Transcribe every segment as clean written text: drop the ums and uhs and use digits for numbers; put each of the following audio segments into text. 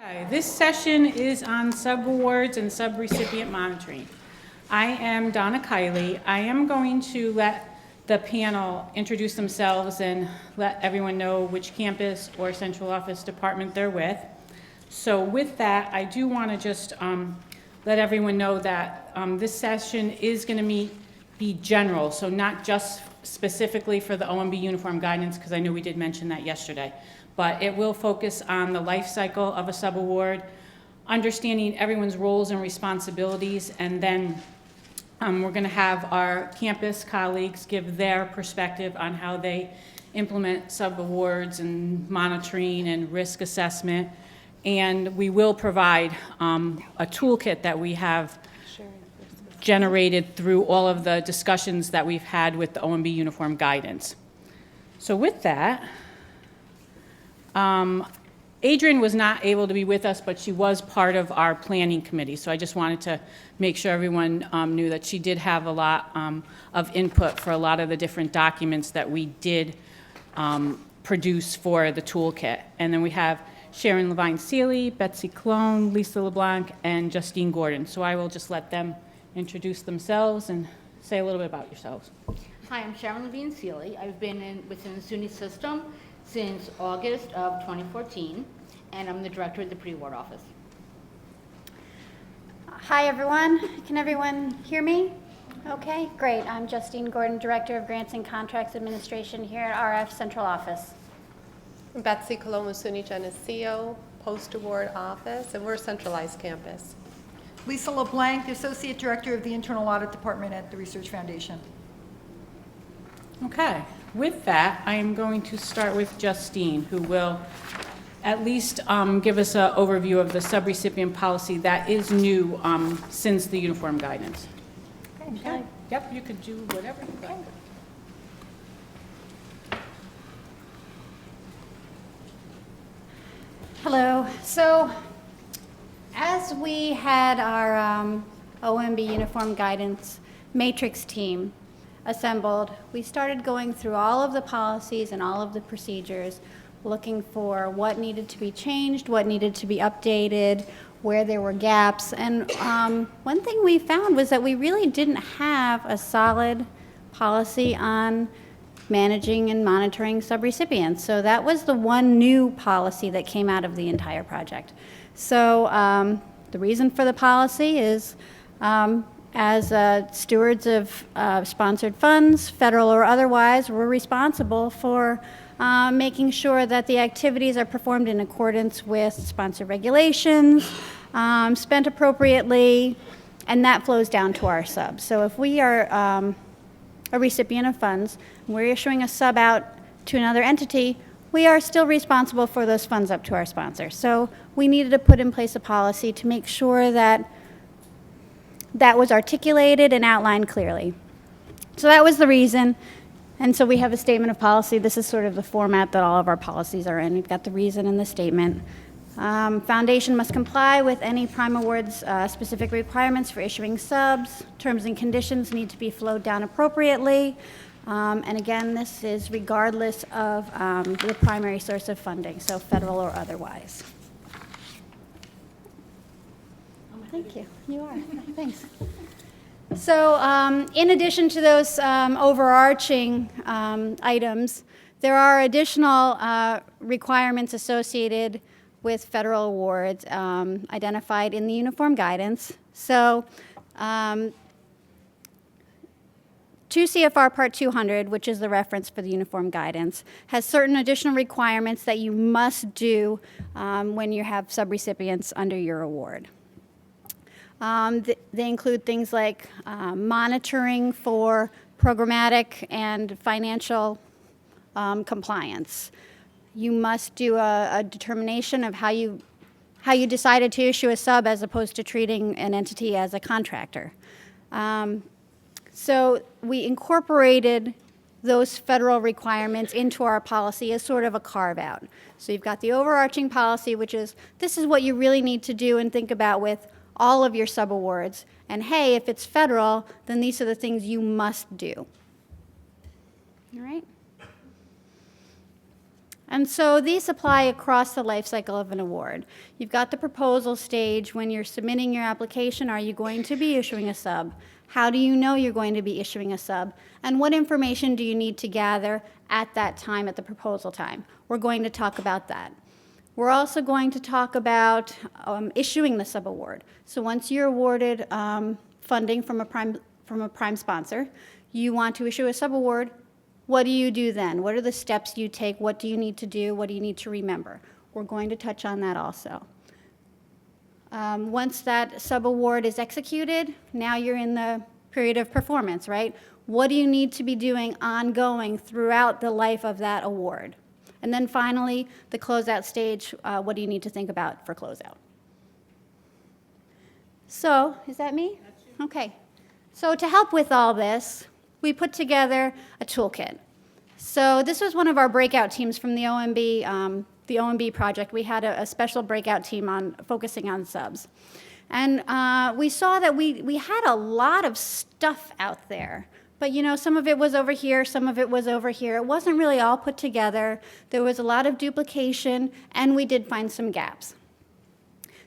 Hi, this session is on subawards and subrecipient monitoring. I am Donna Kiley. I am going to let the panel introduce themselves and let everyone know which campus or central office department they're with. So with that, I do want to just let everyone know that this session is going to be general, so not just specifically for the OMB uniform guidance, because I know we did mention that yesterday. But it will focus on the life cycle of a subaward, understanding everyone's roles and responsibilities, and then we're going to have our campus colleagues give their perspective on how they implement subawards and monitoring and risk assessment. And we will provide a toolkit that we have generated through all of the discussions that we've had with the OMB uniform guidance. So with that, Adrienne was not able to be with us, but she was part of our planning committee. So I just wanted to make sure everyone knew that she did have a lot of input for a lot of the different documents that we did produce for the toolkit. And then we have Sharon Levine-Seeley, Betsy Clone, Lisa LeBlanc, and Justine Gordon. So I will just let them introduce themselves and say a little bit about yourselves. Hi, I'm Sharon Levine-Seeley. I've been within the SUNY system since August of 2014, and I'm the director of the Preaward office. Hi everyone, can everyone hear me? Okay, great. I'm Justine Gordon, Director of Grants and Contracts Administration here at RF Central Office. Betsy Coloma SUNY Geneseo, Post-Award Office, and we're a centralized campus. Lisa LeBlanc, the Associate Director of the Internal Audit Department at the Research Foundation. Okay, with that, I am going to start with Justine, who will at least give us an overview of the subrecipient policy that is new since the uniform guidance. Okay. Yep, you could do whatever you like. Hello. So, as we had our OMB uniform guidance matrix team assembled, we started going through all of the policies and all of the procedures, looking for what needed to be changed, what needed to be updated, where there were gaps. And one thing we found was that we really didn't have a solid policy on managing and monitoring subrecipients. So that was the one new policy that came out of the entire project. So the reason for the policy is as stewards of sponsored funds, federal or otherwise, we're responsible for making sure that the activities are performed in accordance with sponsored regulations, spent appropriately, and that flows down to our subs. So if we are a recipient of funds, and we're issuing a sub out to another entity, we are still responsible for those funds up to our sponsor. So we needed to put in place a policy to make sure that that was articulated and outlined clearly. So that was the reason. And so we have a statement of policy. This is sort of the format that all of our policies are in. We've got the reason and the statement. Foundation must comply with any Prime Awards specific requirements for issuing subs. Terms and conditions need to be flowed down appropriately. And again, this is regardless of the primary source of funding, so federal or otherwise. Thank you. You are. Thanks. So in addition to those overarching items, there are additional requirements associated with federal awards identified in the uniform guidance. So 2 CFR Part 200, which is the reference for the uniform guidance, has certain additional requirements that you must do when you have subrecipients under your award. They include things like monitoring for programmatic and financial compliance. You must do a determination of how you decided to issue a sub as opposed to treating an entity as a contractor. So we incorporated those federal requirements into our policy as sort of a carve-out. So you've got the overarching policy, which is this is what you really need to do and think about with all of your subawards. And hey, if it's federal, then these are the things you must do. All right? And so these apply across the life cycle of an award. You've got the proposal stage. When you're submitting your application, are you going to be issuing a sub? How do you know you're going to be issuing a sub? And what information do you need to gather at that time, at the proposal time? We're going to talk about that. We're also going to talk about issuing the subaward. So once you're awarded funding from a prime sponsor, you want to issue a subaward. What do you do then? What are the steps you take? What do you need to do? What do you need to remember? We're going to touch on that also. Once that subaward is executed, now you're in the period of performance, right? What do you need to be doing ongoing throughout the life of that award? And then finally, the closeout stage, what do you need to think about for closeout? So, is that me? Okay. So to help with all this, we put together a toolkit. So this was one of our breakout teams from the OMB project. We had a special breakout team on focusing on subs. And we saw that we had a lot of stuff out there. But you know, some of it was over here, some of it was over here. It wasn't really all put together. There was a lot of duplication, and we did find some gaps.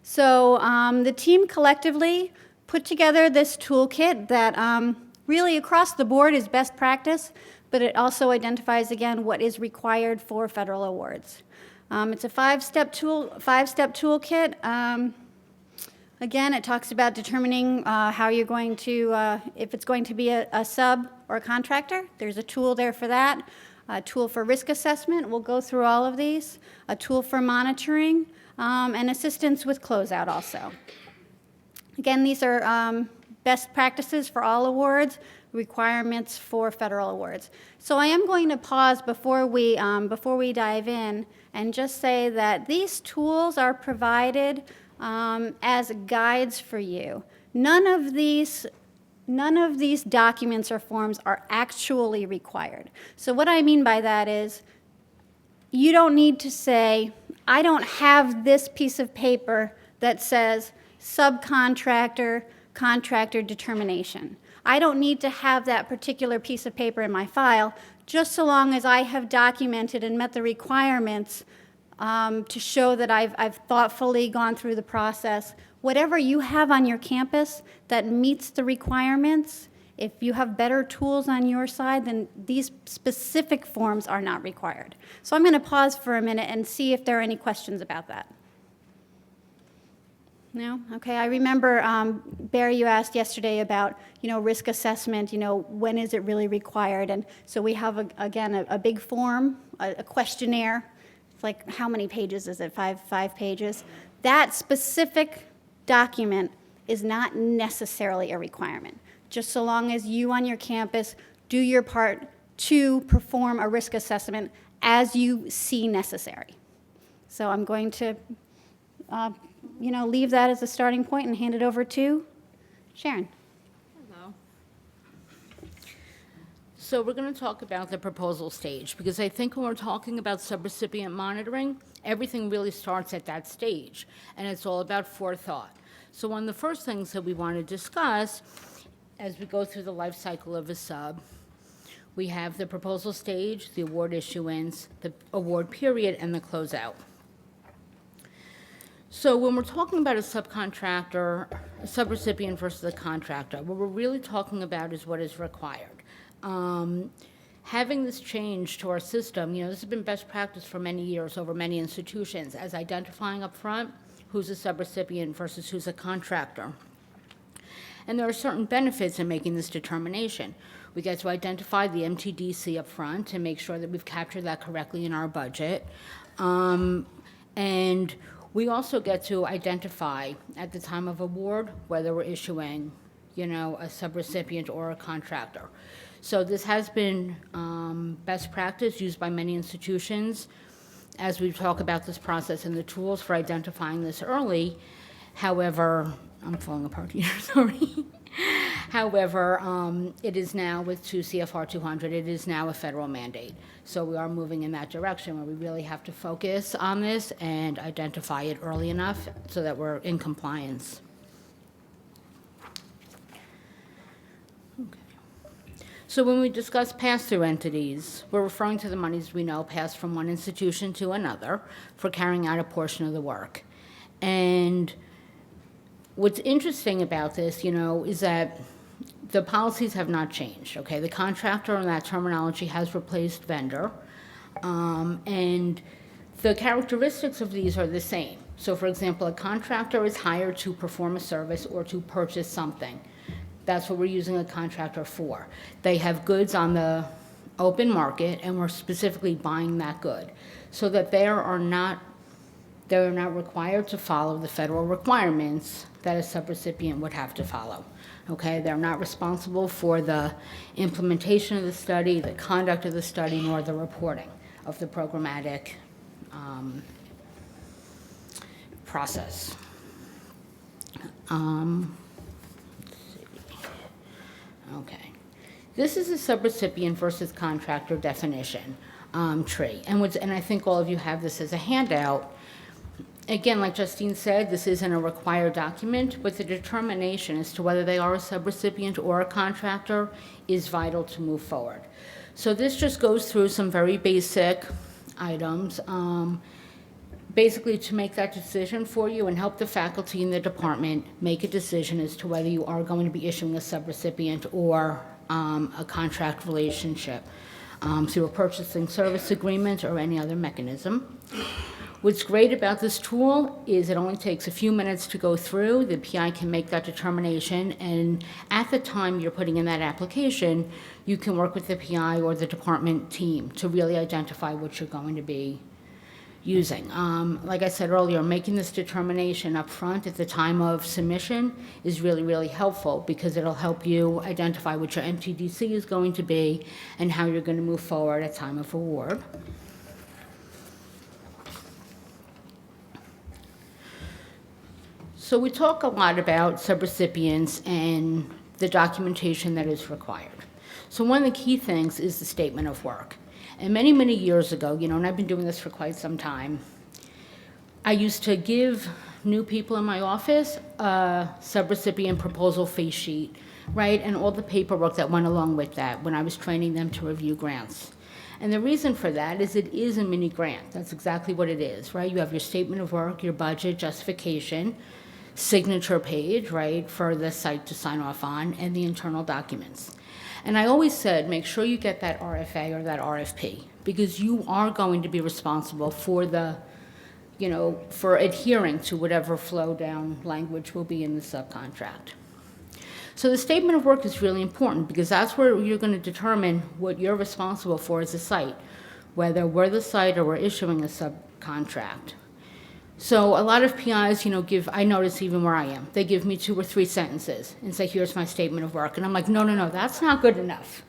So the team collectively put together this toolkit that really across the board is best practice, but it also identifies, again, what is required for federal awards. It's a five-step toolkit. Again, it talks about determining how you're going to, if it's going to be a sub or a contractor. There's a tool there for that. A tool for risk assessment. We'll go through all of these. A tool for monitoring, and assistance with closeout also. Again, these are best practices for all awards, requirements for federal awards. So I am going to pause before we dive in and just say that these tools are provided as guides for you. None of these documents or forms are actually required. So what I mean by that is you don't need to say, I don't have this piece of paper that says subcontractor, contractor determination. I don't need to have that particular piece of paper in my file, just so long as I have documented and met the requirements to show that I've thoughtfully gone through the process. Whatever you have on your campus that meets the requirements, if you have better tools on your side, then these specific forms are not required. So I'm going to pause for a minute and see if there are any questions about that. No? Okay, I remember, Barry, you asked yesterday about, risk assessment, when is it really required? And so we have, again, a big form, a questionnaire. It's like, how many pages is it? Five pages. That specific document is not necessarily a requirement, just so long as you on your campus do your part to perform a risk assessment as you see necessary. So I'm going to leave that as a starting point and hand it over to Sharon. Hello. So we're going to talk about the proposal stage, because I think when we're talking about subrecipient monitoring, everything really starts at that stage, and it's all about forethought. So one of the first things that we want to discuss as we go through the life cycle of a sub, we have the proposal stage, the award issuance, the award period, and the closeout. So when we're talking about a subcontractor, a subrecipient versus a contractor, what we're really talking about is what is required. Having this change to our system, this has been best practice for many years over many institutions, as identifying up front who's a subrecipient versus who's a contractor. And there are certain benefits in making this determination. We get to identify the MTDC up front and make sure that we've captured that correctly in our budget. And we also get to identify at the time of award whether we're issuing, a subrecipient or a contractor. So this has been best practice used by many institutions as we talk about this process and the tools for identifying this early. However, I'm falling apart here, sorry. However, it is now with 2 CFR 200, it is now a federal mandate. So we are moving in that direction where we really have to focus on this and identify it early enough so that we're in compliance. Okay. So when we discuss pass-through entities, we're referring to the monies we know passed from one institution to another for carrying out a portion of the work. And what's interesting about this, is that the policies have not changed, okay? The contractor in that terminology has replaced vendor, and the characteristics of these are the same. So for example, a contractor is hired to perform a service or to purchase something. That's what we're using a contractor for. They have goods on the open market, and we're specifically buying that good, so that they're not required to follow the federal requirements that a subrecipient would have to follow. Okay, they're not responsible for the implementation of the study, the conduct of the study, nor the reporting of the programmatic process. Let's see. Okay, this is a subrecipient versus contractor definition tree, and I think all of you have this as a handout. Again, like Justine said, this isn't a required document, but the determination as to whether they are a subrecipient or a contractor is vital to move forward. So this just goes through some very basic items, basically to make that decision for you and help the faculty in the department make a decision as to whether you are going to be issuing a subrecipient or a contract relationship through a purchasing service agreement or any other mechanism. What's great about this tool is it only takes a few minutes to go through. The PI can make that determination, and at the time you're putting in that application, you can work with the PI or the department team to really identify what you're going to be using. Like I said earlier, making this determination up front at the time of submission is really, really helpful, because it'll help you identify what your MTDC is going to be and how you're going to move forward at time of award. So we talk a lot about subrecipients and the documentation that is required. So one of the key things is the statement of work. And many, many years ago, and I've been doing this for quite some time, I used to give new people in my office a subrecipient proposal face sheet, right, and all the paperwork that went along with that when I was training them to review grants. And the reason for that is it is a mini grant. That's exactly what it is, right? You have your statement of work, your budget, justification, signature page, right, for the site to sign off on, and the internal documents. And I always said, make sure you get that RFA or that RFP, because you are going to be responsible for the, for adhering to whatever flow down language will be in the subcontract. So the statement of work is really important, because that's where you're going to determine what you're responsible for as a site, whether we're the site or we're issuing a subcontract. So a lot of PIs, I notice even where I am, they give me 2 or 3 sentences and say, here's my statement of work. And I'm like, no, that's not good enough.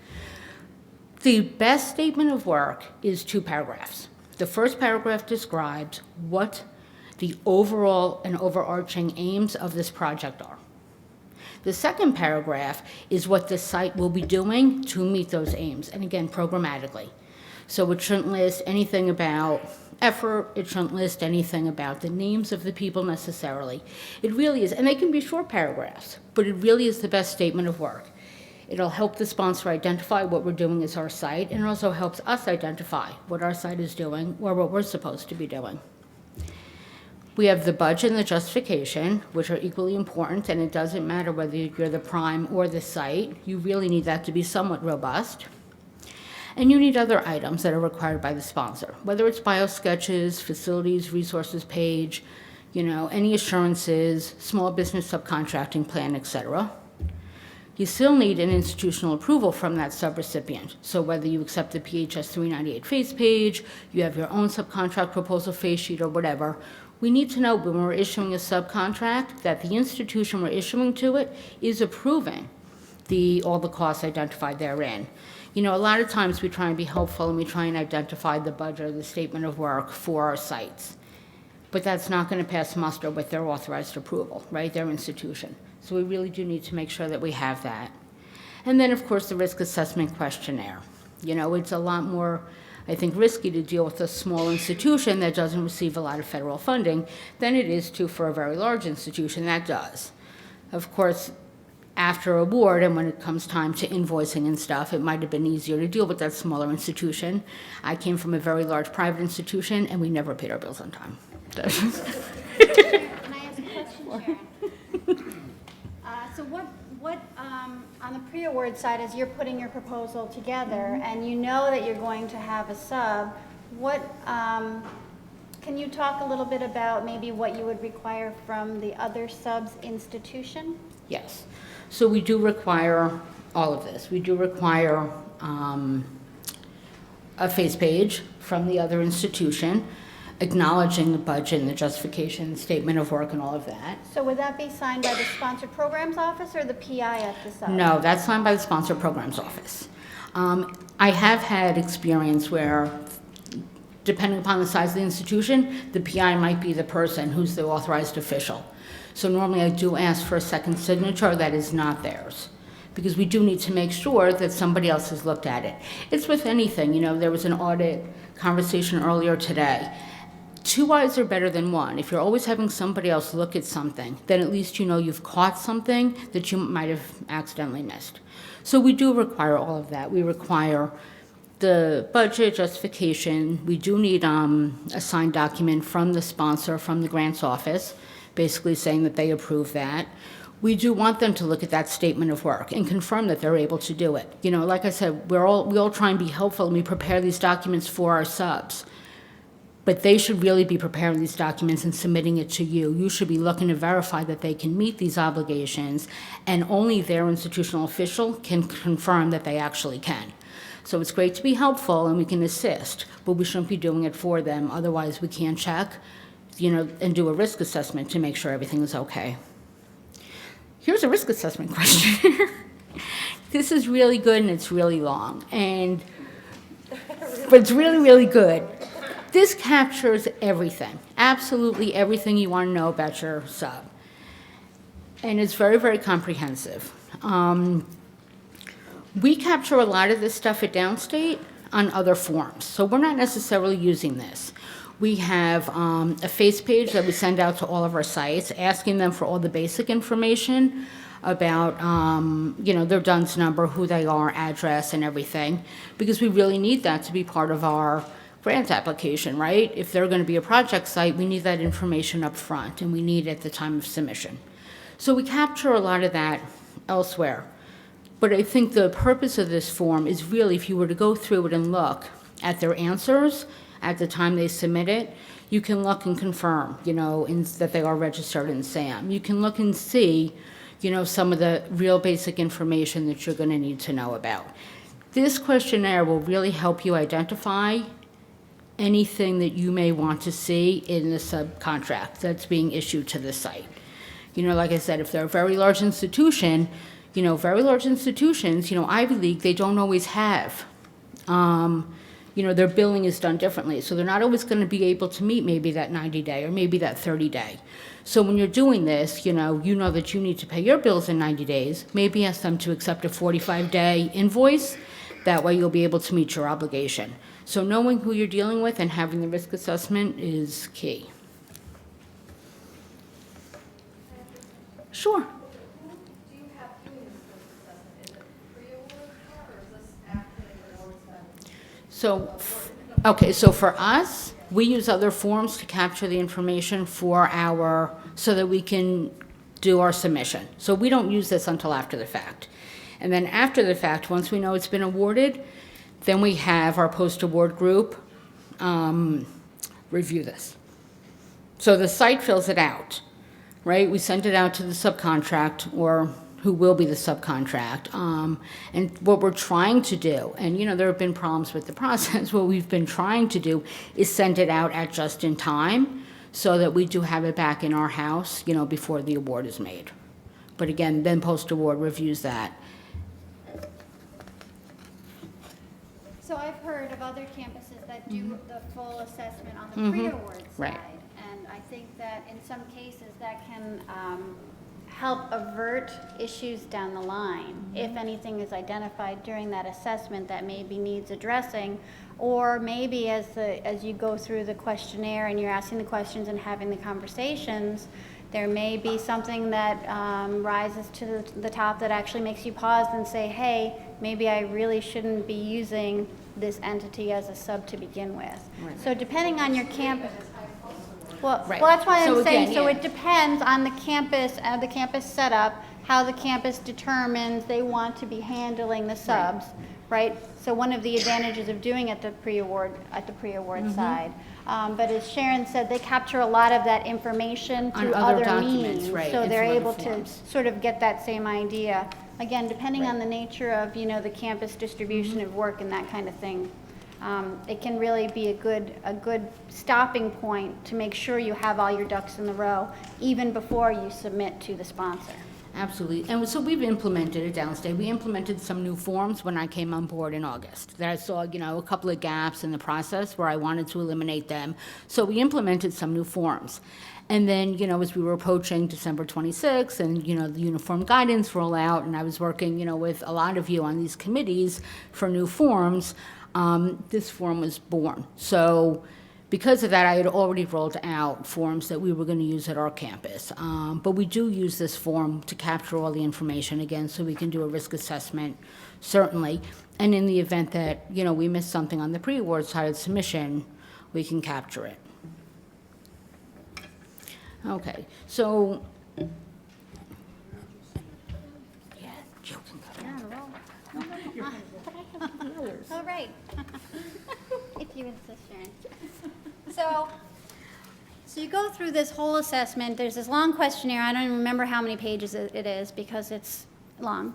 The best statement of work is 2 paragraphs. The first paragraph describes what the overall and overarching aims of this project are. The second paragraph is what the site will be doing to meet those aims, and again, programmatically. So it shouldn't list anything about effort, it shouldn't list anything about the names of the people necessarily. It really is, and they can be short paragraphs, but it really is the best statement of work. It'll help the sponsor identify what we're doing as our site, and it also helps us identify what our site is doing or what we're supposed to be doing. We have the budget and the justification, which are equally important, and it doesn't matter whether you're the prime or the site. You really need that to be somewhat robust. And you need other items that are required by the sponsor, whether it's biosketches, facilities, resources page, any assurances, small business subcontracting plan, etc. You still need an institutional approval from that subrecipient. So whether you accept the PHS 398 face page, you have your own subcontract proposal face sheet or whatever, we need to know when we're issuing a subcontract that the institution we're issuing to it is approving all the costs identified therein. A lot of times we try and be helpful and we try and identify the budget or the statement of work for our sites. But that's not going to pass muster with their authorized approval, right, their institution. So we really do need to make sure that we have that. And then, of course, the risk assessment questionnaire. It's a lot more, I think, risky to deal with a small institution that doesn't receive a lot of federal funding than it is for a very large institution that does. Of course, after award, and when it comes time to invoicing and stuff, it might have been easier to deal with that smaller institution. I came from a very large private institution, and we never paid our bills on time. Can I ask a question, Sharon? So what, on the pre-award side, as you're putting your proposal together, and you know that you're going to have a sub, what, can you talk a little bit about maybe what you would require from the other subs institution? Yes. So we do require all of this. We do require a face page from the other institution, acknowledging the budget and the justification, statement of work and all of that. So would that be signed by the sponsored programs office or the PI at the sub? No, that's signed by the sponsored programs office. I have had experience where, depending upon the size of the institution, the PI might be the person who's the authorized official. So normally I do ask for a second signature that is not theirs, because we do need to make sure that somebody else has looked at it. It's with anything, you know, there was an audit conversation earlier today. 2 eyes are better than 1. If you're always having somebody else look at something, then at least you know you've caught something that you might have accidentally missed. So we do require all of that. We require the budget justification. We do need a signed document from the sponsor, from the grants office, basically saying that they approve that. We do want them to look at that statement of work and confirm that they're able to do it. You know, like I said, we all try and be helpful, and we prepare these documents for our subs. But they should really be preparing these documents and submitting it to you. You should be looking to verify that they can meet these obligations, and only their institutional official can confirm that they actually can. So it's great to be helpful and we can assist, but we shouldn't be doing it for them. Otherwise, we can't check, you know, and do a risk assessment to make sure everything is okay. Here's a risk assessment question. This is really good and it's really long, but it's really, really good. This captures everything, absolutely everything you want to know about your sub. And it's very, very comprehensive. We capture a lot of this stuff at Downstate on other forms, so we're not necessarily using this. We have a face page that we send out to all of our sites, asking them for all the basic information about, you know, their DUNS number, who they are, address, and everything, because we really need that to be part of our grant application, right? If they're going to be a project site, we need that information up front, and we need it at the time of submission. So we capture a lot of that elsewhere. But I think the purpose of this form is really, if you were to go through it and look at their answers at the time they submit it, you can look and confirm, you know, that they are registered in SAM. You can look and see, you know, some of the real basic information that you're going to need to know about. This questionnaire will really help you identify anything that you may want to see in the subcontract that's being issued to the site. You know, like I said, if they're a very large institution, you know, very large institutions, you know, Ivy League, they don't always have, you know, their billing is done differently. So they're not always going to be able to meet maybe that 90-day or maybe that 30-day. So when you're doing this, you know that you need to pay your bills in 90 days. Maybe ask them to accept a 45-day invoice. That way you'll be able to meet your obligation. So knowing who you're dealing with and having the risk assessment is key. Sure. So, okay, so for us, we use other forms to capture the information so that we can do our submission. So we don't use this until after the fact. And then after the fact, once we know it's been awarded, then we have our post-award group review this. So the site fills it out, right? We send it out to the subcontract, or who will be the subcontract. And what we're trying to do, and you know, there have been problems with the process, what we've been trying to do is send it out at just in time so that we do have it back in our house, you know, before the award is made. But again, then post-award reviews that. So I've heard of other campuses that do the full assessment on the pre-award side. Right. And I think that in some cases that can help avert issues down the line. If anything is identified during that assessment that maybe needs addressing, or maybe as you go through the questionnaire and you're asking the questions and having the conversations, There may be something that rises to the top that actually makes you pause and say, hey, maybe I really shouldn't be using this entity as a sub to begin with. Right. So depending on your campus, well, Right. that's why So I'm saying, again, so yeah. it depends on the campus setup, how the campus determines they want to be handling the subs, right? So one of the advantages of doing it at the pre-award Mm-hmm. side. But as Sharon said, they capture a lot of that information On through other other documents, means. right, So and they're through other able to forms. sort of get that same idea. Again, depending on the nature of, the campus distribution Mm-hmm. of work and that kind of thing. It can really be a good stopping point to make sure you have all your ducks in the row, even before you submit to the sponsor. Absolutely. And so we've implemented it downstate. We implemented some new forms when I came on board in August. That I saw, a couple of gaps in the process where I wanted to eliminate them. So we implemented some new forms. And then, as we were approaching December 26th and, the uniform guidance rollout, and I was working, with a lot of you on these committees for new forms, this form was born. So because of that, I had already rolled out forms that we were going to use at our campus. But we do use this form to capture all the information again, so we can do a risk assessment, certainly. And in the event that, we miss something on the pre-award side of submission, we can capture it. Okay, so. Yeah, Jill can go. All right. If you insist, Sharon. So you go through this whole assessment. There's this long questionnaire. I don't even remember how many pages it is because it's long.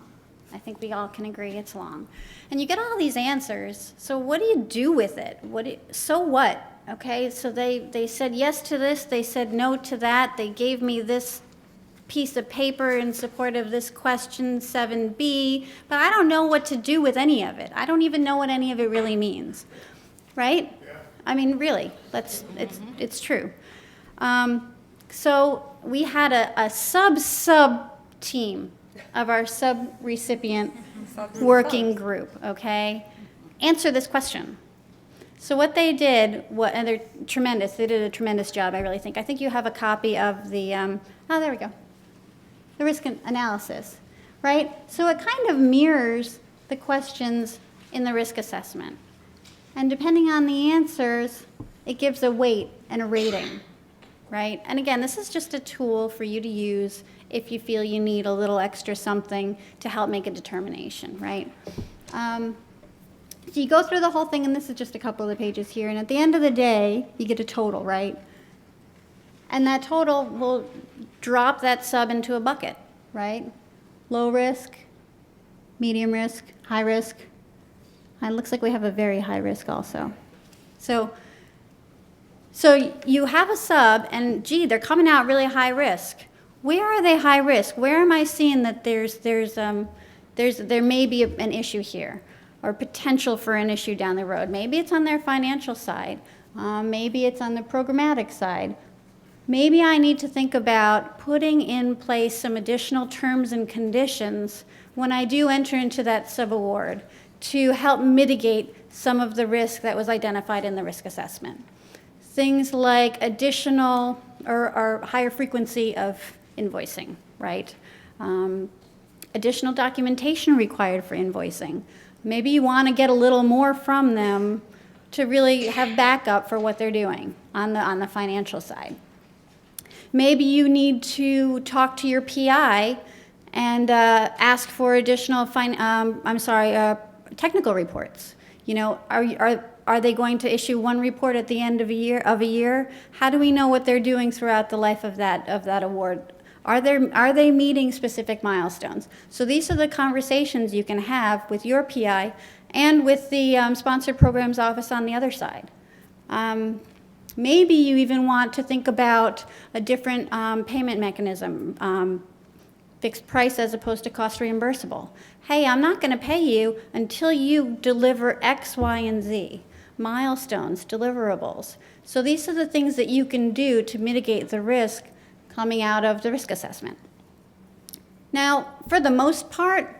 I think we all can agree it's long. And you get all these answers. So what do you do with it? So what? Okay, so they said yes to this. They said no to that. They gave me this piece of paper in support of this question 7B, but I don't know what to do with any of it. I don't even know what any of it really means, right? Yeah. I mean, really, it's true. So we had a sub team of our sub-recipient working group, okay? Answer this question. So what they did, and they're tremendous. They did a tremendous job, I really think. I think you have a copy of the, there we go. The risk analysis, right? So it kind of mirrors the questions in the risk assessment. And depending on the answers, it gives a weight and a rating, right? And again, this is just a tool for you to use if you feel you need a little extra something to help make a determination, right? So you go through the whole thing, and this is just a couple of the pages here, and at the end of the day, you get a total, right? And that total will drop that sub into a bucket, right? Low risk, medium risk, high risk. And it looks like we have a very high risk also. So you have a sub, and gee, they're coming out really high risk. Where are they high risk? Where am I seeing that there may be an issue here, or potential for an issue down the road? Maybe it's on their financial side. Maybe it's on the programmatic side. Maybe I need to think about putting in place some additional terms and conditions when I do enter into that subaward to help mitigate some of the risk that was identified in the risk assessment. Things like additional or higher frequency of invoicing, right? Additional documentation required for invoicing. Maybe you want to get a little more from them to really have backup for what they're doing on the financial side. Maybe you need to talk to your PI and ask for additional technical reports. Are they going to issue one report at the end of a year? How do we know what they're doing throughout the life of that award? Are they meeting specific milestones? So these are the conversations you can have with your PI and with the sponsored programs office on the other side. Maybe you even want to think about a different payment mechanism, fixed price as opposed to cost reimbursable. Hey, I'm not going to pay you until you deliver X, Y, and Z, milestones, deliverables. So these are the things that you can do to mitigate the risk coming out of the risk assessment. Now, for the most part,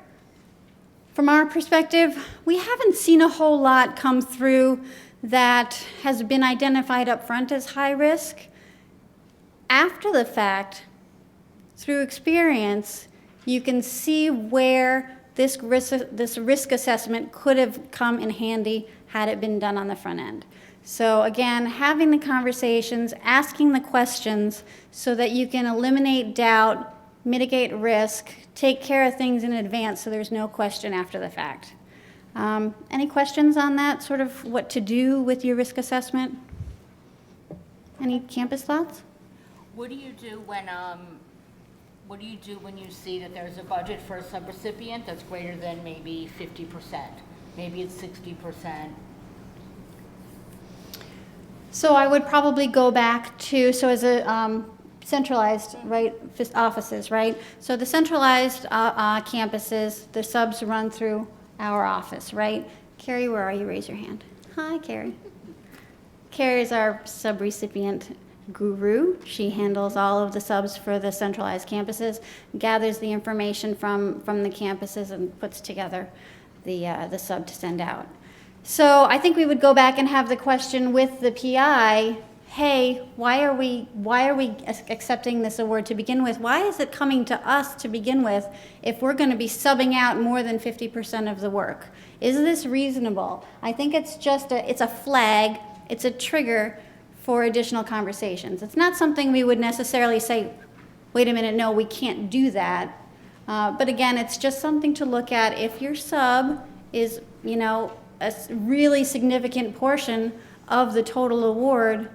from our perspective, we haven't seen a whole lot come through that has been identified up front as high risk. After the fact, through experience, you can see where this risk assessment could have come in handy had it been done on the front end. So again, having the conversations, asking the questions so that you can eliminate doubt, mitigate risk, take care of things in advance so there's no question after the fact. Any questions on that, sort of what to do with your risk assessment? Any campus thoughts? What do you do when you see that there's a budget for a subrecipient that's greater than maybe 50%? Maybe it's 60%. So I would probably go back to, so as a centralized, right, offices, right? So the centralized campuses, the subs run through our office, right? Carrie, where are you? Raise your hand. Hi, Carrie. Carrie is our subrecipient guru. She handles all of the subs for the centralized campuses, gathers the information from the campuses and puts together the sub to send out. So I think we would go back and have the question with the PI, hey, why are we accepting this award to begin with? Why is it coming to us to begin with if we're going to be subbing out more than 50% of the work? Is this reasonable? I think it's just it's a flag, it's a trigger for additional conversations. It's not something we would necessarily say, wait a minute, no, we can't do that. But again, it's just something to look at. If your sub is, a really significant portion of the total award,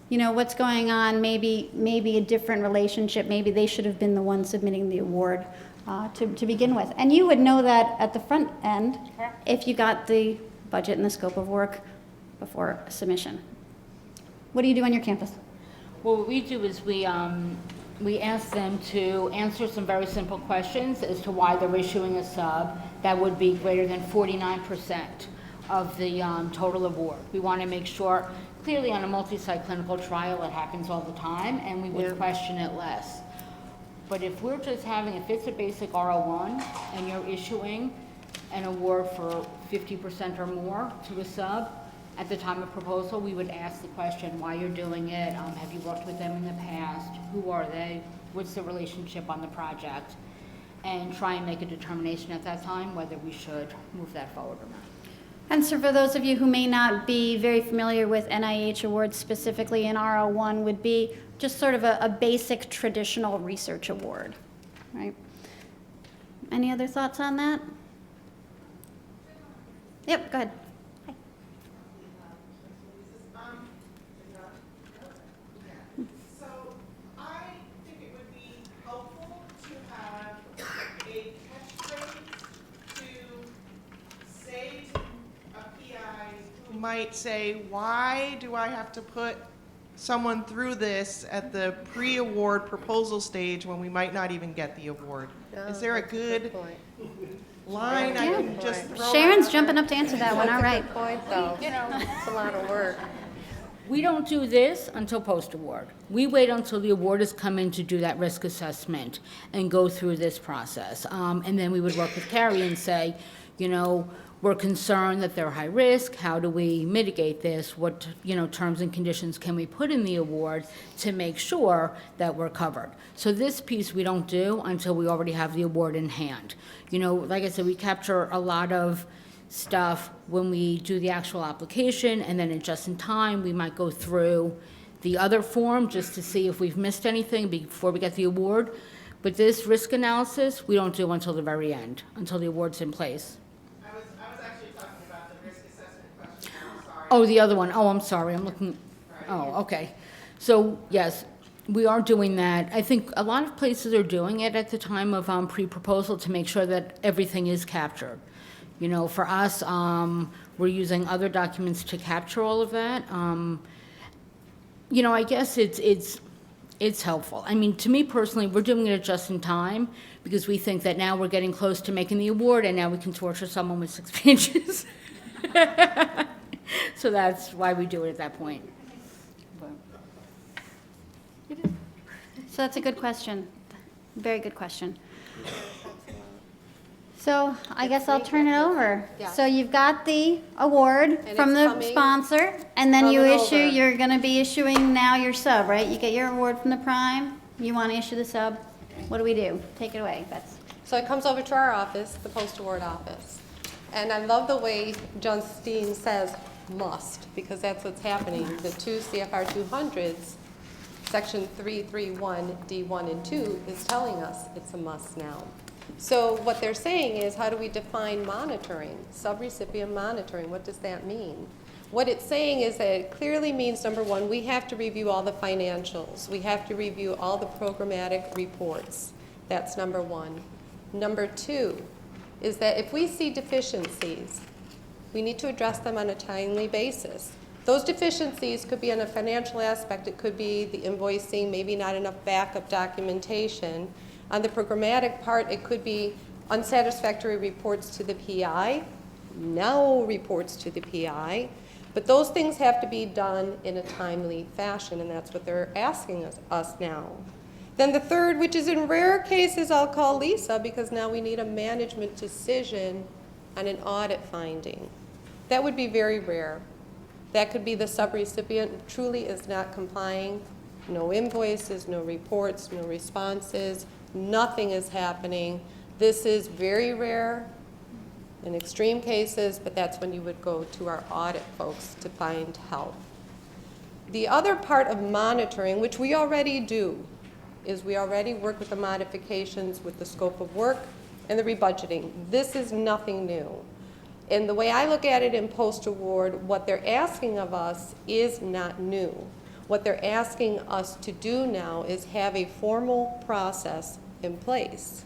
what's going on, maybe a different relationship, maybe they should have been the one submitting the award to begin with. And you would know that at the front end if you got the budget and the scope of work before submission. What do you do on your campus? Well, what we do is we ask them to answer some very simple questions as to why they're issuing a sub that would be greater than 49% of the total award. We want to make sure, clearly on a multi-site clinical trial, it happens all the time, and we would question it less. But if we're just if it's a basic R01 and you're issuing an award for 50% or more to a sub, at the time of proposal, we would ask the question why you're doing it. Have you worked with them in the past? Who are they? What's the relationship on the project? And try and make a determination at that time whether we should move that forward or not. And so for those of you who may not be very familiar with NIH awards, specifically an R01 would be just sort of a basic traditional research award, right? Any other thoughts on that? Yep, go ahead. Might say, why do I have to put someone through this at the pre-award proposal stage when we might not even get the award? Is there a good line I can just throw Sharon's out jumping up to answer that one, all right. Good point, though. It's a lot of work. We don't do this until post-award. We wait until the award has come in to do that risk assessment and go through this process. And then we would work with Carrie and say, we're concerned that they're high risk. How do we mitigate this? What, terms and conditions can we put in the award to make sure that we're covered? So this piece we don't do until we already have the award in hand. Like I said, we capture a lot of stuff when we do the actual application, and then just in time, we might go through the other form just to see if we've missed anything before we get the award. But this risk analysis, we don't do until the very end, until the award's in place. Oh, the other one. Oh, I'm sorry. I'm looking. Oh, okay. So, yes, we are doing that. I think a lot of places are doing it at the time of pre-proposal to make sure that everything is captured. For us, we're using other documents to capture all of that. I guess it's helpful. I mean, to me personally, we're doing it just in time because we think that now we're getting close to making the award and now we can torture someone with 6 pages. So that's why we do it at that point. So that's a good question. Very good question. So I guess I'll turn it over. Yeah. So you've got the award And from it's the coming. sponsor, and then you Coming issue, over. you're going to be issuing now your sub, right? You get your award from the prime, you want to issue the sub? What do we do? Take it away, Betsy. So it comes over to our office, the post-award office. And I love the way Justine says must, because that's what's happening. The two CFR 200s, section 331, D1 and 2, is telling us it's a must now. So what they're saying is, how do we define monitoring? Subrecipient monitoring, what does that mean? What it's saying is that it clearly means, number one, we have to review all the financials. We have to review all the programmatic reports. That's number one. Number two is that if we see deficiencies, we need to address them on a timely basis. Those deficiencies could be on a financial aspect. It could be the invoicing, maybe not enough backup documentation. On the programmatic part, it could be unsatisfactory reports to the PI, no reports to the PI. But those things have to be done in a timely fashion, and that's what they're asking us now. Then the third, which is in rare cases, I'll call Lisa, because now we need a management decision on an audit finding. That would be very rare. That could be the subrecipient truly is not complying. No invoices, no reports, no responses, nothing is happening. This is very rare in extreme cases, but that's when you would go to our audit folks to find help. The other part of monitoring, which we already do, is we already work with the modifications with the scope of work and the rebudgeting. This is nothing new. And the way I look at it in post-award, what they're asking of us is not new. What they're asking us to do now is have a formal process in place.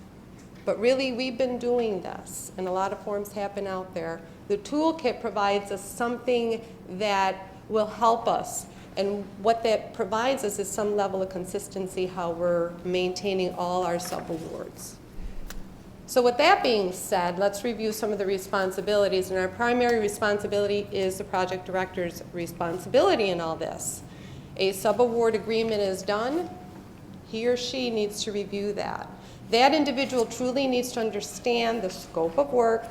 But really, we've been doing this, and a lot of forms happen out there. The toolkit provides us something that will help us. And what that provides us is some level of consistency how we're maintaining all our subawards. So with that being said, let's review some of the responsibilities. And our primary responsibility is the project director's responsibility in all this. A subaward agreement is done. He or she needs to review that. That individual truly needs to understand the scope of work,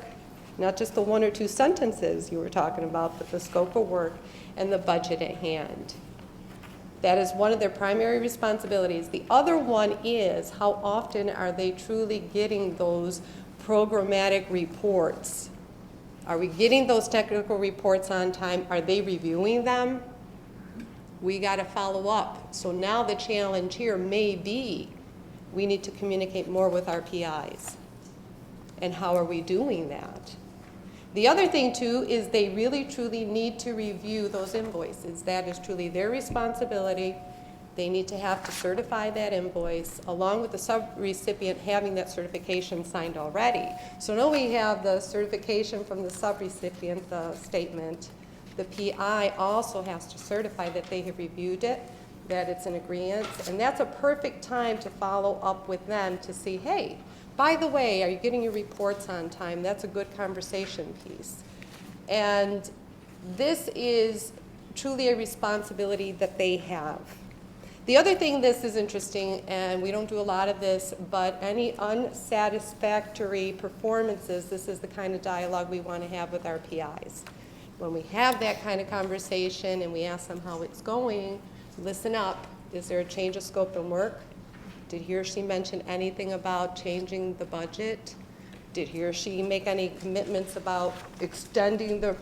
not just the one or two sentences you were talking about, but the scope of work and the budget at hand. That is one of their primary responsibilities. The other one is how often are they truly getting those programmatic reports? Are we getting those technical reports on time? Are they reviewing them? We got to follow up. So now the challenge here may be we need to communicate more with our PIs. And how are we doing that? The other thing, too, is they really, truly need to review those invoices. That is truly their responsibility. They need to have to certify that invoice, along with the subrecipient having that certification signed already. So now we have the certification from the subrecipient, the statement. The PI also has to certify that they have reviewed it, that it's in agreement, and that's a perfect time to follow up with them to see, hey, by the way, are you getting your reports on time? That's a good conversation piece. And this is truly a responsibility that they have. The other thing, this is interesting, and we don't do a lot of this, but any unsatisfactory performances, this is the kind of dialogue we want to have with our PIs. When we have that kind of conversation and we ask them how it's going, listen up. Is there a change of scope and work? Did he or she mention anything about changing the budget? Did he or she make any commitments about extending the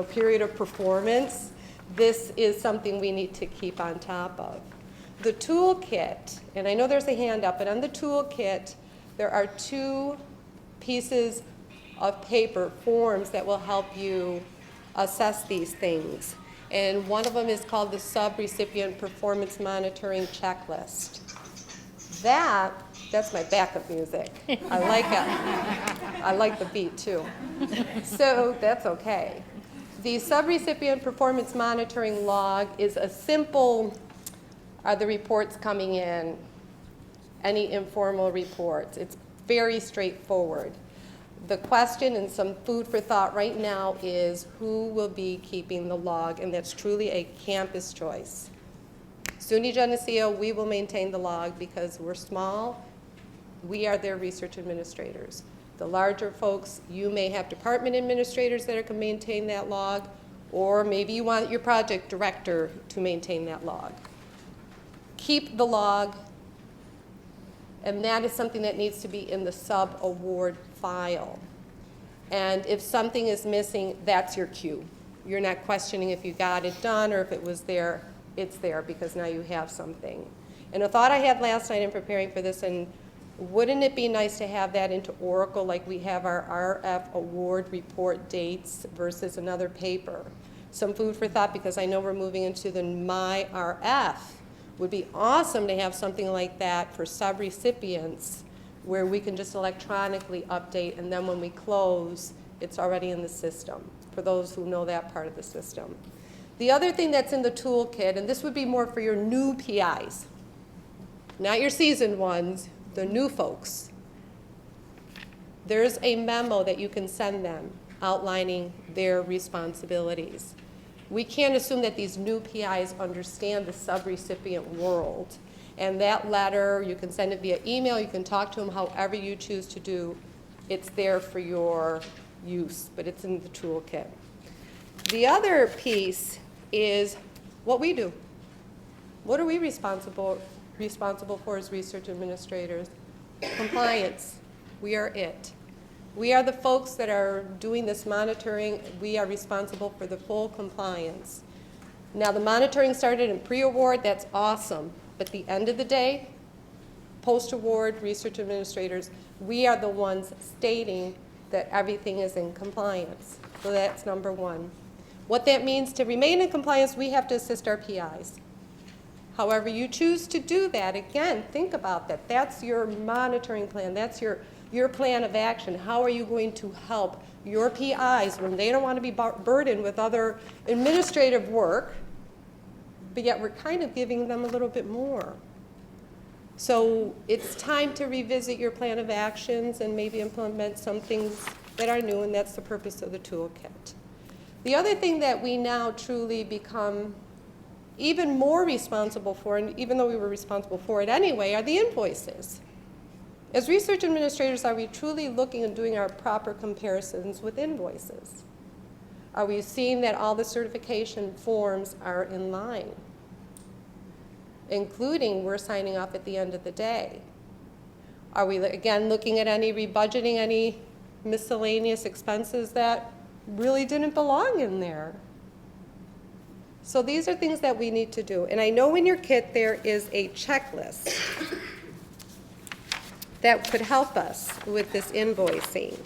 period of performance? This is something we need to keep on top of. The toolkit, and I know there's a hand up, but on the toolkit, there are two pieces of paper, forms that will help you assess these things. And one of them is called the Subrecipient Performance Monitoring Checklist. That's my backup music. I like it. I like the beat too. So that's okay. The Subrecipient Performance Monitoring Log is a simple, are the reports coming in, any informal reports. It's very straightforward. The question and some food for thought right now is who will be keeping the log, and that's truly a campus choice. SUNY Geneseo, we will maintain the log because we're small. We are their research administrators. The larger folks, you may have department administrators that can maintain that log, or maybe you want your project director to maintain that log. Keep the log And that is something that needs to be in the sub-award file. And if something is missing, that's your cue. You're not questioning if you got it done or if it was there. It's there because now you have something. And a thought I had last night in preparing for this, and wouldn't it be nice to have that into Oracle like we have our RF award report dates versus another paper? Some food for thought, because I know we're moving into the MyRF. Would be awesome to have something like that for subrecipients where we can just electronically update, and then when we close, it's already in the system, for those who know that part of the system. The other thing that's in the toolkit, and this would be more for your new PIs, not your seasoned ones, the new folks. There's a memo that you can send them outlining their responsibilities. We can't assume that these new PIs understand the subrecipient world. And that letter, you can send it via email, you can talk to them however you choose to do. It's there for your use, but it's in the toolkit. The other piece is what we do. What are we responsible for as research administrators? Compliance. We are it. We are the folks that are doing this monitoring. We are responsible for the full compliance. Now, the monitoring started in pre-award. That's awesome. But at the end of the day, post-award research administrators, we are the ones stating that everything is in compliance. So that's number one. What that means to remain in compliance, we have to assist our PIs. However you choose to do that, again, think about that. That's your monitoring plan. That's your plan of action. How are you going to help your PIs when they don't want to be burdened with other administrative work, but yet we're kind of giving them a little bit more. So it's time to revisit your plan of actions and maybe implement some things that are new, and that's the purpose of the toolkit. The other thing that we now truly become even more responsible for, and even though we were responsible for it anyway, are the invoices. As research administrators, are we truly looking and doing our proper comparisons with invoices? Are we seeing that all the certification forms are in line? Including we're signing off at the end of the day. Are we, again, looking at any rebudgeting, any miscellaneous expenses that really didn't belong in there? So these are things that we need to do. And I know in your kit there is a checklist that could help us with this invoicing.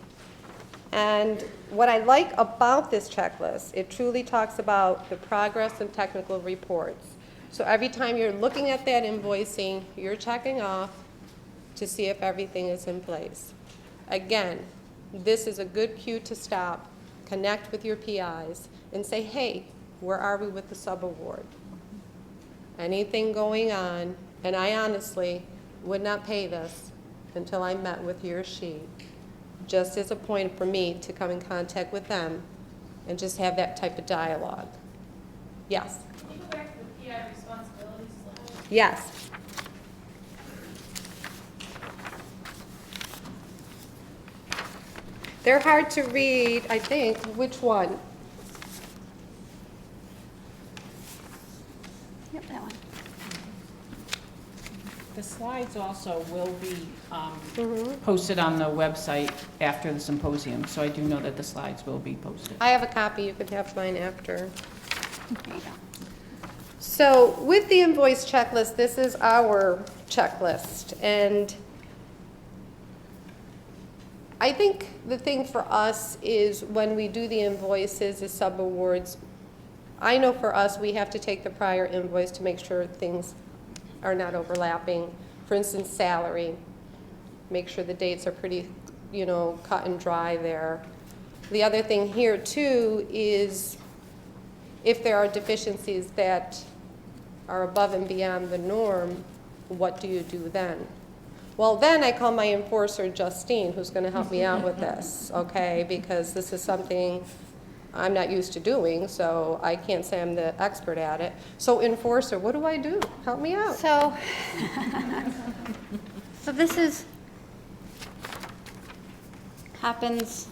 And what I like about this checklist, it truly talks about the progress and technical reports. So every time you're looking at that invoicing, you're checking off to see if everything is in place. Again, this is a good cue to stop, connect with your PIs, and say, hey, where are we with the subaward? Anything going on? And I honestly would not pay this until I met with he or she, just as a point for me to come in contact with them and just have that type of dialogue. Yes? Can you go back to the PI responsibilities slide? Yes. They're hard to read, I think. Which one? Yep, that one. The slides also will be posted on the website after the symposium, so I do know that the slides will be posted. I have a copy. You can have mine after. There you go. So with the invoice checklist, this is our checklist. And I think the thing for us is when we do the invoices, the subawards, I know for us we have to take the prior invoice to make sure things are not overlapping. For instance, salary. Make sure the dates are pretty, cut and dry there. The other thing here too is if there are deficiencies that are above and beyond the norm, what do you do then? Well, then I call my enforcer, Justine, who's going to help me out with this, okay? Because this is something I'm not used to doing, so I can't say I'm the expert at it. So enforcer, what do I do? Help me out. So, so this happens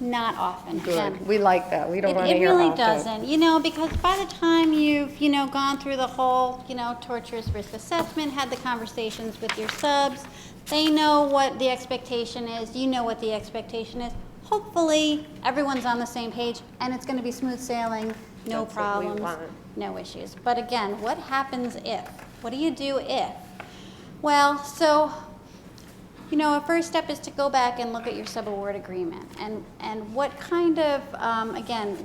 Not often. Again, Good, we like that, we don't It, want to it hear really often. doesn't, because by the time you've, gone through the whole, torturous risk assessment, had the conversations with your subs, they know what the expectation is, you know what the expectation is. Hopefully, everyone's on the same page, and it's gonna be smooth sailing, no That's what we problems, want. no issues. But again, what happens if? What do you do if? Well, so, a first step is to go back and look at your subaward agreement and what kind of,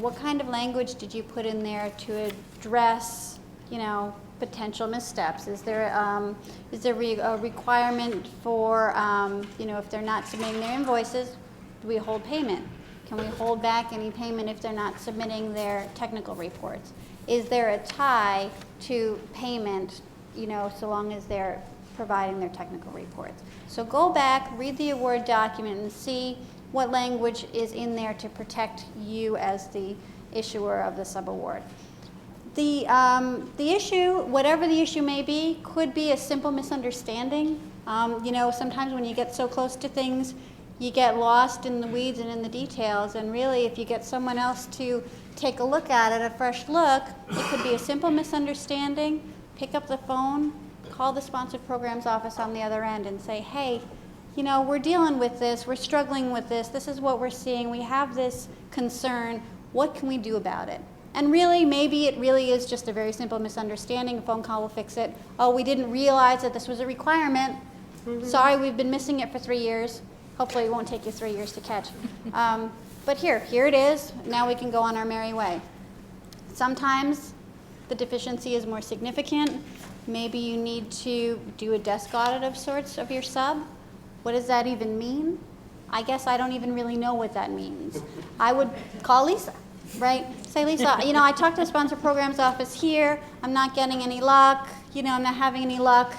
what kind of language did you put in there to address, potential missteps? Is there a requirement for, if they're not submitting their invoices, do we hold payment? Can we hold back any payment if they're not submitting their technical reports? Is there a tie to payment, so long as they're providing their technical reports? So go back, read the award document, and see what language is in there to protect you as the issuer of the subaward. The issue, whatever the issue may be, could be a simple misunderstanding. Sometimes when you get so close to things, you get lost in the weeds and in the details, and really if you get someone else to take a look at it, a fresh look, it could be a simple misunderstanding. Pick up the phone, call the sponsored programs office on the other end and say, hey, we're dealing with this, we're struggling with this is what we're seeing, we have this concern, what can we do about it? And really, maybe it really is just a very simple misunderstanding, a phone call will fix it. Oh, we didn't realize that this was a requirement. Sorry, we've been missing it for 3 years. Hopefully it won't take you 3 years to catch. But here it is, now we can go on our merry way. Sometimes the deficiency is more significant. Maybe you need to do a desk audit of sorts of your sub. What does that even mean? I guess I don't even really know what that means. I would call Lisa, right? Say, Lisa, I talked to the sponsor programs office here. I'm not getting any luck. I'm not having any luck.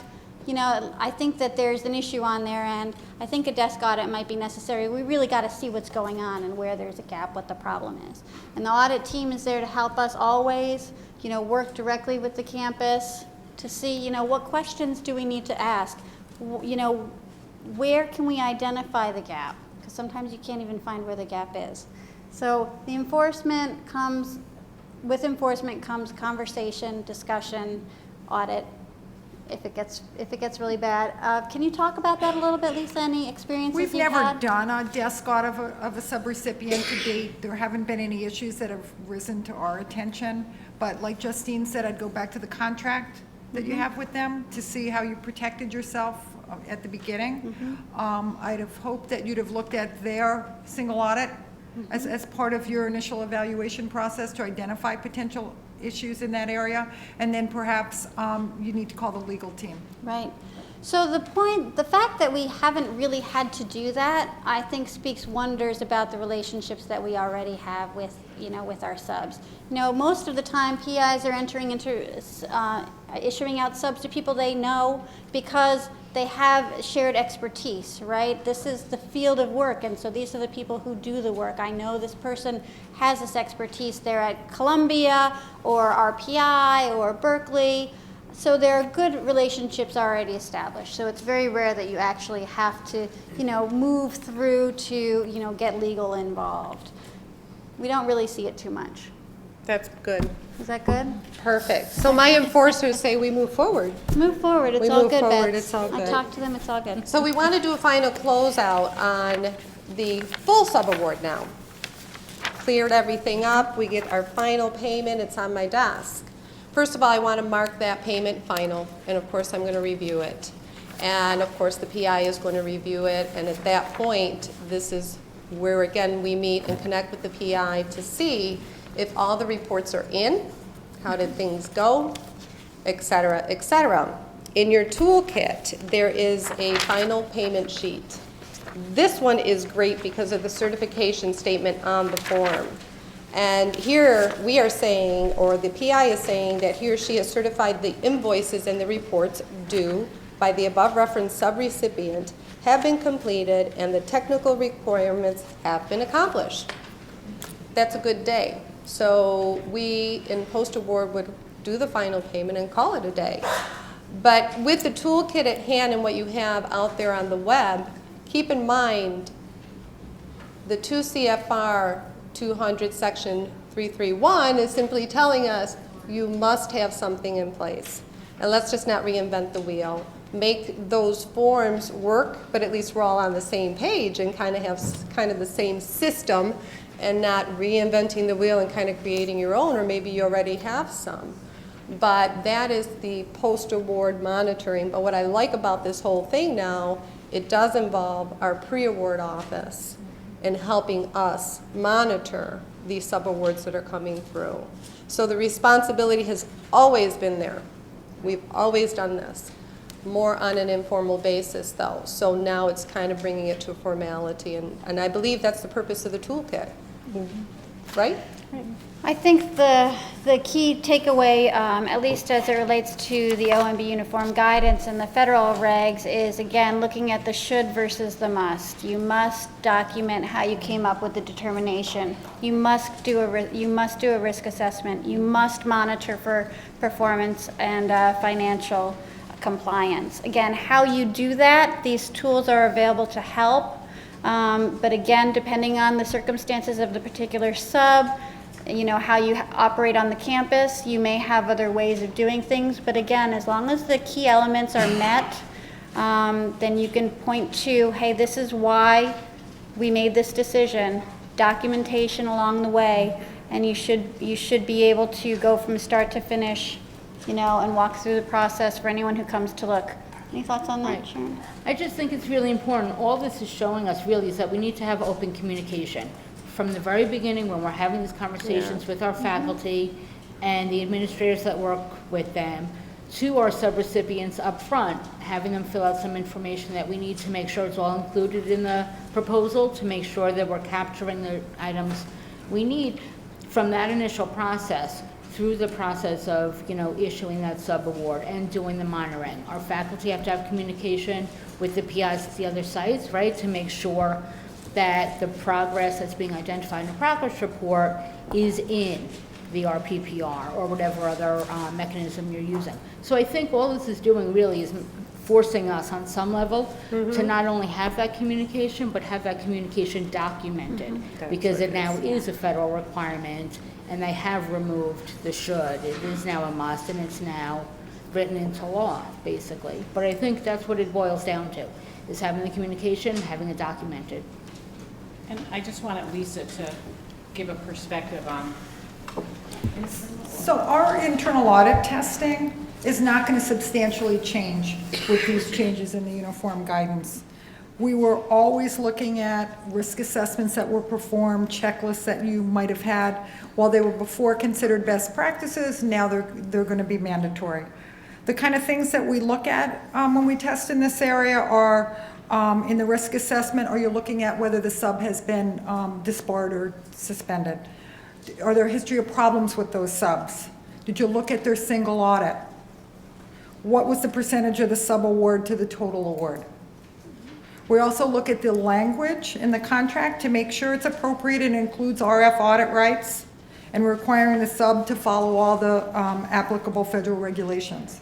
I think that there's an issue on their end. I think a desk audit might be necessary. We really got to see what's going on and where there's a gap, what the problem is. And the audit team is there to help us always, work directly with the campus to see, what questions do we need to ask? Where can we identify the gap? Because sometimes you can't even find where the gap is. So the with enforcement comes conversation, discussion, audit, if it gets really bad. Can you talk about that a little bit, Lisa? Any experiences We've you've never had? done a desk audit of a subrecipient to date. There haven't been any issues that have risen to our attention. But like Justine said, I'd go back to the contract that you have with them to see how you protected yourself at the beginning. I'd have hoped that you'd have looked at their single audit as part of your initial evaluation process to identify potential issues in that area, and then perhaps you need to call the legal team. Right. So the fact that we haven't really had to do that, I think speaks wonders about the relationships that we already have with our subs. Most of the time PIs are entering into, issuing out subs to people they know because they have shared expertise, right? This is the field of work, and so these are the people who do the work. I know this person has this expertise. They're at Columbia or RPI or Berkeley. So there are good relationships already established. So it's very rare that you actually have to, move through to, get legal involved. We don't really see it too much. That's good. Is that good? Perfect. So my enforcers say we move forward. Move forward. It's We all move good, forward, Bets. it's all I good. talked to them. It's all good. So we want to do a final closeout on the full subaward now. Cleared everything up. We get our final payment. It's on my desk. First of all, I want to mark that payment final, and of course I'm going to review it. And of course the PI is going to review it, and at that point, this is where again we meet and connect with the PI to see if all the reports are in, how did things go, et cetera, et cetera. In your toolkit, there is a final payment sheet. This one is great because of the certification statement on the form. And here we are saying, or the PI is saying, that he or she has certified the invoices and the reports due by the above referenced subrecipient have been completed and the technical requirements have been accomplished. That's a good day. So we in post-award would do the final payment and call it a day. But with the toolkit at hand and what you have out there on the web, keep in mind The 2 CFR 200 section 331 is simply telling us you must have something in place. And let's just not reinvent the wheel. Make those forms work, but at least we're all on the same page and kind of have kind of the same system and not reinventing the wheel and kind of creating your own, or maybe you already have some. But that is the post-award monitoring. But what I like about this whole thing now, it does involve our pre-award office in helping us monitor these subawards that are coming through. So the responsibility has always been there. We've always done this. More on an informal basis, though. So now it's kind of bringing it to a formality, and I believe that's the purpose of the toolkit, right? I think the key takeaway, at least as it relates to the OMB uniform guidance and the federal regs, is again looking at the should versus the must. You must document how you came up with the determination. You must do a risk assessment. You must monitor for performance and financial compliance. Again, how you do that, these tools are available to help. But again, depending on the circumstances of the particular sub, you know, how you operate on the campus, you may have other ways of doing things. But again, as long as the key elements are met, then you can point to, hey, this is why we made this decision, documentation along the way, and you should be able to go from start to finish, you know, and walk through the process for anyone who comes to look. Any thoughts on that, Right. Sharon? I just think it's really important. All this is showing us really is that we need to have open communication. From the very beginning, when we're having these conversations with our faculty and the administrators that work with them, to our subrecipients up front, having them fill out some information that we need to make sure it's all included in the proposal, to make sure that we're capturing the items we need from that initial process through the process of, you know, issuing that sub-award and doing the monitoring. Our faculty have to have communication with the PIs at the other sites, right, to make sure that the progress that's being identified in the progress report is in the RPPR or whatever other mechanism you're using. So I think all this is doing really is forcing us on some level to not only have that communication, but have that communication documented, because it now is a federal requirement, and they have removed the should. It is now a must, and it's now written into law, basically. But I think that's what it boils down to, is having the communication, having it documented. And I just wanted Lisa to give a perspective on. So our internal audit testing is not going to substantially change with these changes in the uniform guidance. We were always looking at risk assessments that were performed, checklists that you might have had. While they were before considered best practices, now they're going to be mandatory. The kind of things that we look at when we test in this area are in the risk assessment, are you looking at whether the sub has been disbarred or suspended? Are there a history of problems with those subs? Did you look at their single audit? What was the percentage of the sub-award to the total award? We also look at the language in the contract to make sure it's appropriate and includes RF audit rights and requiring the sub to follow all the applicable federal regulations.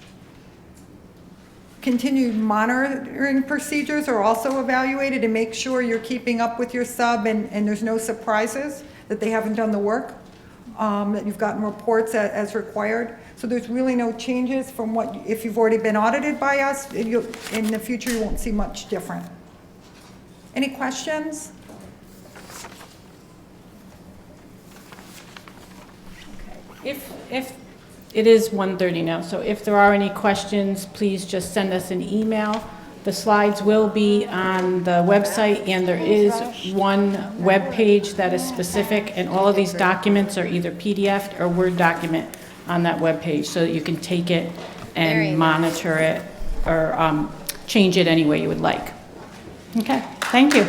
Continued monitoring procedures are also evaluated to make sure you're keeping up with your sub and there's no surprises that they haven't done the work, that you've gotten reports as required. So there's really no changes from what, if you've already been audited by us, in the future you won't see much different. Any questions? If it is 1:30 now, so if there are any questions, please just send us an email. The slides will be on the website, and there is one web page that is specific, and all of these documents are either PDF or Word document on that web page, so that you can take it and monitor it or change it any way you would like. Okay, thank you.